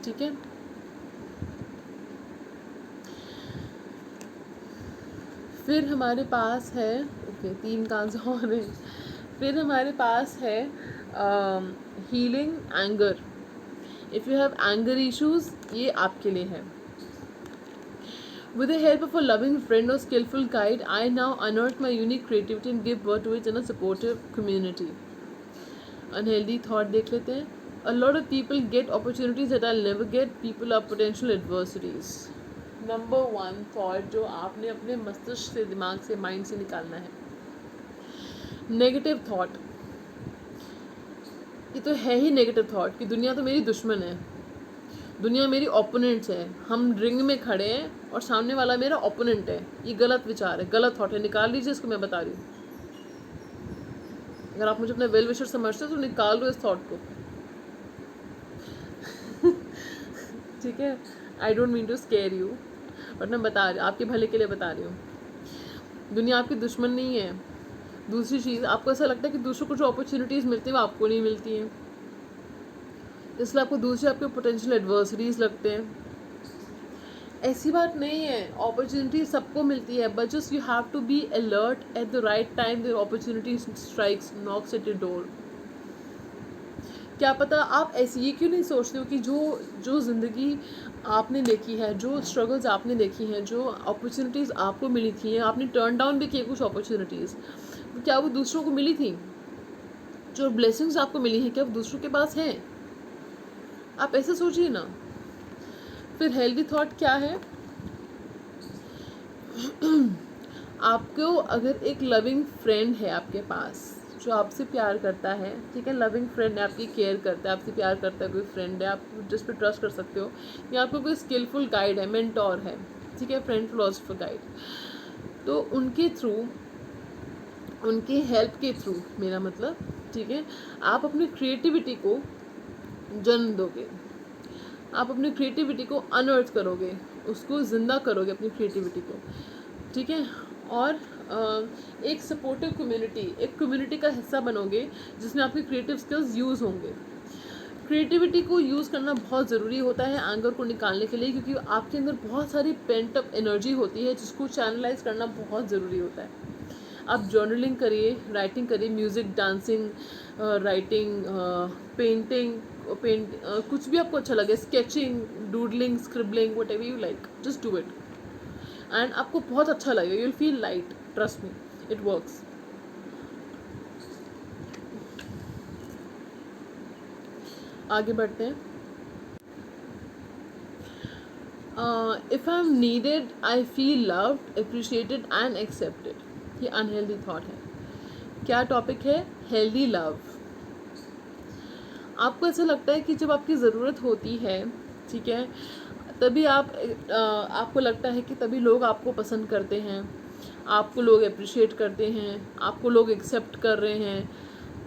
ठीक है। फिर हमारे पास है, ओके, 3 कार्ड्स और हैं। फिर हमारे पास है healing anger. If you have anger issues, ये आपके लिए है। With the help of a loving friend or skillful guide, I now unearth my unique creativity and give birth to it in a supportive community. Unhealthy thought देख लेते हैं। A lot of people get opportunities that I'll never get. People are potential adversaries. Number 1 thought जो आपने अपने मस्तिष्क से, दिमाग से, माइंड से निकालना है, नेगेटिव थॉट। ये तो है ही नेगेटिव थॉट कि दुनिया तो मेरी दुश्मन है, दुनिया मेरी ओपोनेंट्स है, हम रिंग में खड़े हैं और सामने वाला मेरा ओपोनेंट है। ये गलत विचार है, गलत थॉट है, निकाल लीजिए इसको, मैं बता रही हूँ। अगर आप मुझे अपना वेल विशर समझते हो तो निकाल दो इस थॉट को, ठीक है। I don't mean to scare you, but मैं बता रही, आपके भले के लिए बता रही हूँ। दुनिया आपकी दुश्मन नहीं है। दूसरी चीज़, आपको ऐसा लगता है कि दूसरों को जो अपॉर्चुनिटीज़ मिलती हैं वो आपको नहीं मिलती हैं, इसलिए आपको दूसरे आपके पोटेंशियल एडवर्सरीज लगते हैं। ऐसी बात नहीं है, अपॉर्चुनिटी सबको मिलती है, but just you have to be alert at the right time. The opportunity strikes, knocks at your door. क्या पता आप ऐसी, ये क्यों नहीं सोचते हो कि जो ज़िंदगी आपने देखी है, जो स्ट्रगल्स आपने देखी हैं, जो अपॉर्चुनिटीज़ आपको मिली थी, आपने टर्न डाउन भी किए कुछ अपॉर्चुनिटीज़, क्या वो दूसरों को मिली थी? जो ब्लेसिंग्स आपको मिली हैं, क्या वो दूसरों के पास हैं? आप ऐसे सोचिए ना। फिर हेल्दी थॉट क्या है? आपको अगर एक लविंग फ्रेंड है आपके पास जो आपसे प्यार करता है, ठीक है, लविंग फ्रेंड है, आपकी केयर करता है, आपसे प्यार करता है, कोई फ्रेंड है, आप जिस पे ट्रस्ट कर सकते हो, या आपको कोई स्किलफुल गाइड है, मेंटोर है, ठीक है, फ्रेंड, फिलोसफर, गाइड, तो उनके थ्रू, उनकी हेल्प के थ्रू, मेरा मतलब, ठीक है, आप अपनी क्रिएटिविटी को जन्म दोगे, आप अपनी क्रिएटिविटी को अनअर्थ करोगे, उसको ज़िंदा करोगे अपनी क्रिएटिविटी को, ठीक है। और एक सपोर्टिव कम्युनिटी, एक कम्युनिटी का हिस्सा बनोगे जिसमें आपकी क्रिएटिव स्किल्स यूज़ होंगे। क्रिएटिविटी को यूज़ करना बहुत ज़रूरी होता है एंगर को निकालने के लिए, क्योंकि आपके अंदर बहुत सारी पेंट अप एनर्जी होती है जिसको चैनलाइज करना बहुत ज़रूरी होता है। आप जर्नलिंग करिए, राइटिंग करिए, म्यूज़िक, डांसिंग, राइटिंग, पेंटिंग, कुछ भी आपको अच्छा लगे, sketching, doodling, scribbling, what ever you like, just do it and आपको बहुत अच्छा लगेगा, you will feel light, trust me, it works. आगे बढ़ते हैं। If I M needed I feel loved, appreciated and accepted. ये अनहेल्दी थॉट है। क्या टॉपिक है? Healthy love. आपको ऐसा लगता है कि जब आपकी ज़रूरत होती है, ठीक है, तभी आपको लगता है कि तभी लोग आपको पसंद करते हैं, आपको लोग अप्रिशिएट करते हैं, आपको लोग एक्सेप्ट कर रहे हैं,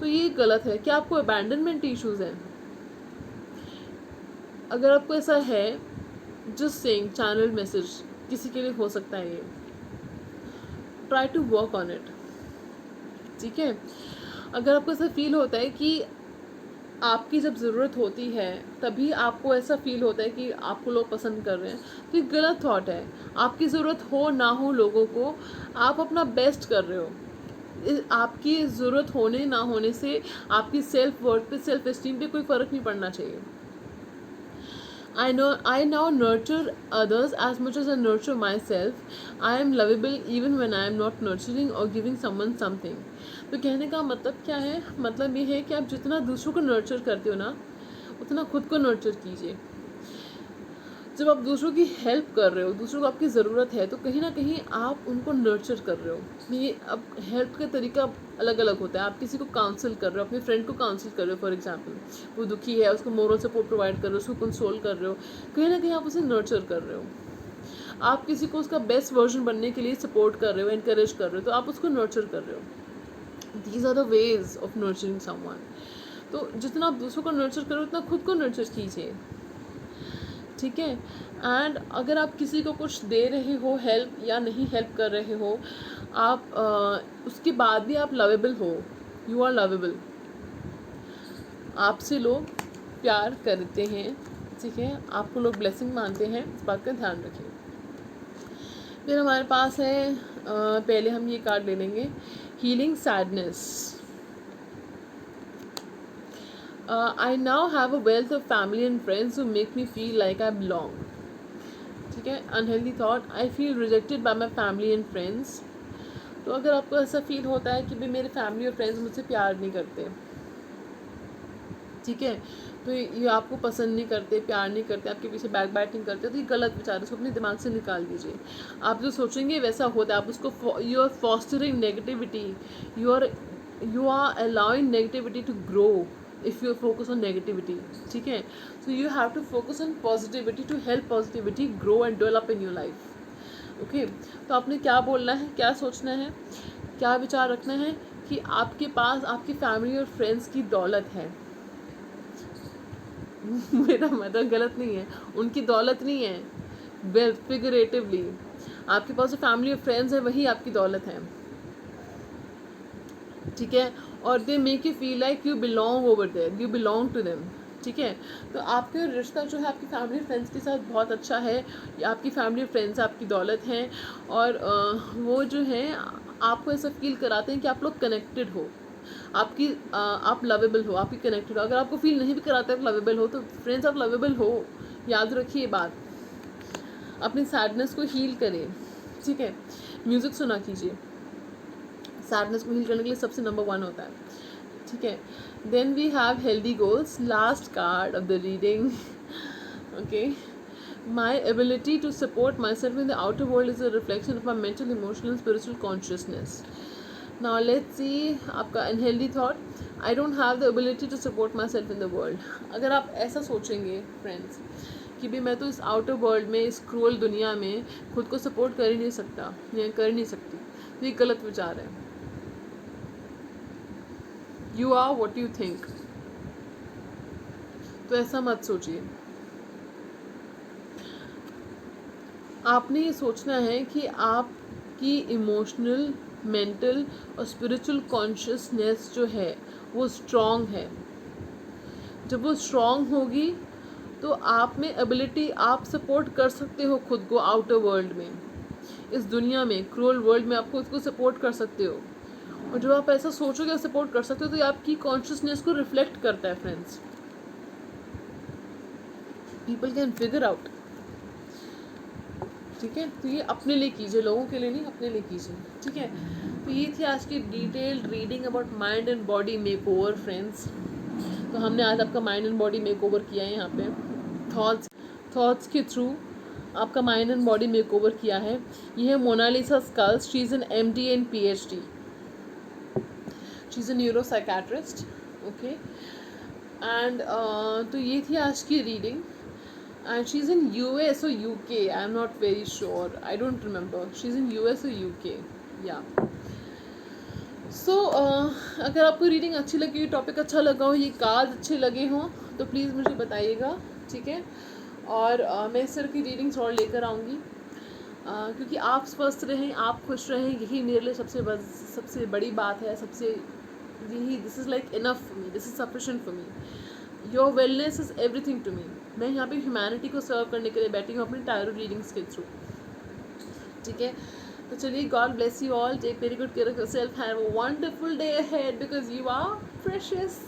तो ये गलत है। क्या आपको अबैंडनमेंट इश्यूज़ हैं? अगर आपको ऐसा है, जस्ट सेइंग चैनल मैसेज, किसी के लिए हो सकता है ये, try to work on it, ठीक है। अगर आपको ऐसा फील होता है कि आपकी जब ज़रूरत होती है तभी आपको ऐसा फील होता है कि आपको लोग पसंद कर रहे हैं, तो ये गलत थॉट है। आपकी ज़रूरत हो ना हो लोगों को, आप अपना बेस्ट कर रहे हो। आपकी ज़रूरत होने ना होने से आपकी सेल्फ वर्थ पे, सेल्फ एस्टीम पे कोई फ़र्क नहीं पड़ना चाहिए। I now nurture others as much as I nurture myself. I am lovable even when I am not nurturing or giving someone something. तो कहने का मतलब क्या है? मतलब ये है कि आप जितना दूसरों को नर्चर करते हो ना, उतना खुद को नर्चर कीजिए। जब आप दूसरों की हेल्प कर रहे हो, दूसरों को आपकी ज़रूरत है, तो कहीं ना कहीं आप उनको नर्चर कर रहे हो। ये अब हेल्प का तरीका अलग अलग होता है। आप किसी को काउंसिल कर रहे हो, अपने फ्रेंड को काउंसिल कर रहे हो, फॉर एग्जांपल वो दुखी है, उसको मोरल सपोर्ट प्रोवाइड कर रहे हो, उसको कंसोल कर रहे हो, कहीं ना कहीं आप उसे नर्चर कर रहे हो। आप किसी को उसका बेस्ट वर्जन बनने के लिए सपोर्ट कर रहे हो, इनकरेज कर रहे हो, तो आप उसको नर्चर कर रहे हो। These are the ways of nurturing someone. तो जितना आप दूसरों को नर्चर करो, उतना खुद को नर्चर कीजिए, ठीक है। एंड अगर आप किसी को कुछ दे रहे हो हेल्प, या नहीं हेल्प कर रहे हो, आप उसके बाद भी आप लवेबल हो, यू आर लवेबल, आपसे लोग प्यार करते हैं, ठीक है, आपको लोग ब्लेसिंग मानते हैं, इस बात का ध्यान रखिए। फिर हमारे पास है, पहले हम ये कार्ड ले लेंगे, healing sadness. I now have a wealth of family and friends who make me feel like I belong. ठीक है। Unhealthy thought, I feel rejected by my family and friends. तो अगर आपको ऐसा फील होता है कि भाई मेरे फैमिली और फ्रेंड्स मुझसे प्यार नहीं करते, ठीक है, तो ये आपको पसंद नहीं करते, प्यार नहीं करते, आपके पीछे बैक बाइटिंग करते, तो ये गलत विचार है, उसको अपने दिमाग से निकाल दीजिए। आप जो सोचेंगे वैसा होता है। आप उसको, you are fostering negativity, you are allowing negativity to grow if you focus on negativity, ठीक है। so you have to focus on positivity to help positivity grow and develop in your life, okay। तो आपने क्या बोलना है, क्या सोचना है, क्या विचार रखना है कि आपके पास आपकी फैमिली और फ्रेंड्स की दौलत है। मेरा मतलब गलत नहीं है, उनकी दौलत नहीं है, वेल्थ फिगरेटिवली आपके पास जो फैमिली और फ्रेंड्स है वही आपकी दौलत है, ठीक है। और they make you feel like you belong over there, you belong to them, ठीक है। तो आपके रिश्ता जो है आपकी फैमिली फ्रेंड्स के साथ बहुत अच्छा है, आपकी फैमिली फ्रेंड्स आपकी दौलत हैं, और वो जो है आपको ऐसा फील कराते हैं कि आप लोग कनेक्टेड हो, आप लवेबल हो, आपकी कनेक्टेड हो। अगर आपको फील नहीं भी कराते आप लवेबल हो, तो फ्रेंड्स आप लवेबल हो, याद रखिए बात। अपनी सैडनेस को हील करें, ठीक है, म्यूज़िक सुना कीजिए। सैडनेस को हील करने के लिए सबसे नंबर 1 होता है, ठीक है। Then we have healthy goals, last card of the reading, okay. My ability to support myself in the outer world is a reflection of my mental, emotional, spiritual consciousness. Now let's see आपका unhealthy thought, I don't have the ability to support myself in the world. अगर आप ऐसा सोचेंगे friends कि भी मैं तो इस आउटर वर्ल्ड में, इस क्रूअल दुनिया में खुद को सपोर्ट कर ही नहीं सकता या कर नहीं सकती, तो ये गलत विचार है। You are what you think, तो ऐसा मत सोचिए। आपने ये सोचना है कि आपकी इमोशनल, मेंटल और स्पिरिचुअल कॉन्शियसनेस जो है वो स्ट्रॉन्ग है। जब वो स्ट्रॉन्ग होगी तो आप में एबिलिटी, आप सपोर्ट कर सकते हो खुद को आउटर वर्ल्ड में, इस दुनिया में, क्रूअल वर्ल्ड में आप खुद को सपोर्ट कर सकते हो। और जब आप ऐसा सोचोगे सपोर्ट कर सकते हो, तो ये आपकी कॉन्शियसनेस को रिफ्लेक्ट करता है friends. People can figure out, ठीक है। तो ये अपने लिए कीजिए, लोगों के लिए नहीं, अपने लिए कीजिए, ठीक है। तो ये थी आज की detailed reading about mind and body makeover friends. तो हमने आज आपका माइंड एंड बॉडी मेकओवर किया है यहाँ पे थॉट्स के थ्रू। आपका माइंड एंड बॉडी मेकओवर किया है। ये है मोनालिसा स्कल्स, she is an MD and PhD, she is a neuropsychiatrist. Okay, and तो ये थी आज की reading, and she is in US or UK, I am not very sure, I don't remember, she is in US or UK, या। सो अगर आपको reading अच्छी लगी, टॉपिक अच्छा लगा हो, ये कार्ड अच्छे लगे हों, तो प्लीज़ मुझे बताइएगा, ठीक है। और मैं इस तरह की रीडिंग्स और लेकर आऊँगी, क्योंकि आप स्वस्थ रहें, आप खुश रहें, यही मेरे लिए सबसे बड़ी बात है, यही, this is like enough for me, this is sufficient for me, your wellness is everything to me. मैं यहाँ पे ह्यूमैनिटी को सर्व करने के लिए बैठी हूँ अपनी टैरो रीडिंग्स के थ्रू, ठीक है। तो चलिए, God bless you all, take very good care of yourself, have a wonderful day ahead because you are precious.